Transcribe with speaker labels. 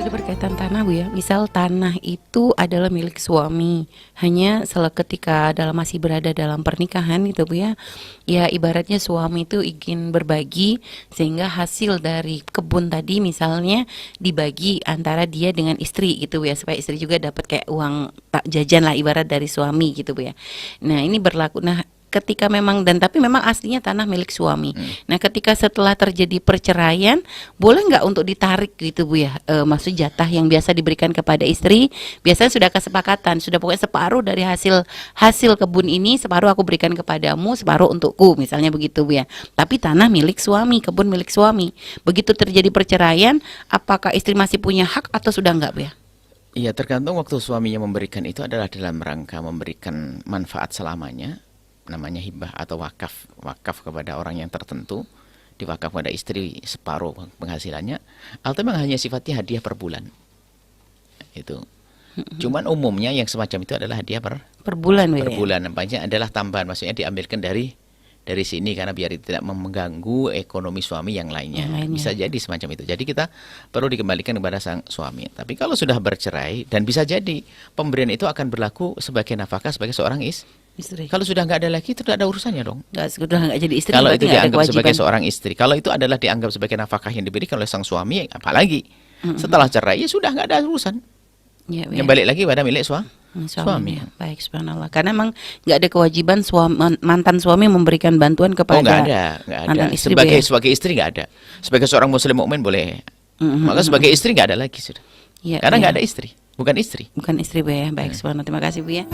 Speaker 1: Tadi berkaitan tanah Bu ya, misal tanah itu adalah milik suami, hanya ketika masih berada dalam pernikahan itu Bu ya, ya ibaratnya suami itu ingin berbagi sehingga hasil dari kebun tadi misalnya dibagi antara dia dengan istri gitu Bu ya, supaya istri juga dapat kayak uang tak jajan lah ibarat dari suami gitu Bu ya. Nah ini berlaku, ketika memang tapi memang aslinya tanah milik suami. Nah, ketika setelah terjadi perceraian, boleh nggak untuk ditarik gitu Bu ya? Maksud jatah yang biasa diberikan kepada istri, biasanya sudah kesepakatan, sudah pokoknya separuh dari hasil kebun ini, separuh aku berikan kepadamu, separuh untukku, misalnya begitu Bu ya. Tapi tanah milik suami, kebun milik suami. Begitu terjadi perceraian, apakah istri masih punya hak atau sudah enggak Bu ya?
Speaker 2: Iya, tergantung waktu suaminya memberikan itu adalah dalam rangka memberikan manfaat selamanya, namanya hibah atau wakaf kepada orang yang tertentu, diwakaf pada istri separuh penghasilannya, atau memang hanya sifatnya hadiah per bulan. Itu. Cuman umumnya yang semacam itu adalah hadiah per
Speaker 1: bulan Bu
Speaker 2: per
Speaker 1: ya?
Speaker 2: bulan. Nampaknya adalah tambahan, maksudnya diambilkan dari sini karena biar tidak mengganggu ekonomi suami yang lainnya. Bisa jadi semacam itu. Jadi kita perlu dikembalikan kepada sang suami. Tapi kalau sudah bercerai, dan bisa jadi pemberian itu akan berlaku sebagai nafkah sebagai seorang istri. Kalau sudah nggak ada lagi, itu tidak ada urusannya dong.
Speaker 1: Sudah nggak jadi istri.
Speaker 2: Kalau itu
Speaker 1: nggak ada
Speaker 2: dianggap sebagai
Speaker 1: kewajiban.
Speaker 2: seorang istri. Kalau itu adalah dianggap sebagai nafkah yang diberikan oleh sang suami, apalagi setelah cerai ya sudah nggak ada urusan.
Speaker 1: Ya,
Speaker 2: Yang balik lagi pada milik suami.
Speaker 1: Ya. Baik, subhanallah. Karena memang nggak ada kewajiban mantan suami memberikan bantuan kepada
Speaker 2: nggak ada.
Speaker 1: mantan istri.
Speaker 2: Sebagai istri nggak ada. Sebagai seorang muslim mukmin boleh. Maka sebagai istri nggak ada lagi sudah.
Speaker 1: Ya,
Speaker 2: Karena nggak ada istri, bukan istri.
Speaker 1: Bukan istri Bu ya. Baik, subhanallah. Terima kasih Bu ya.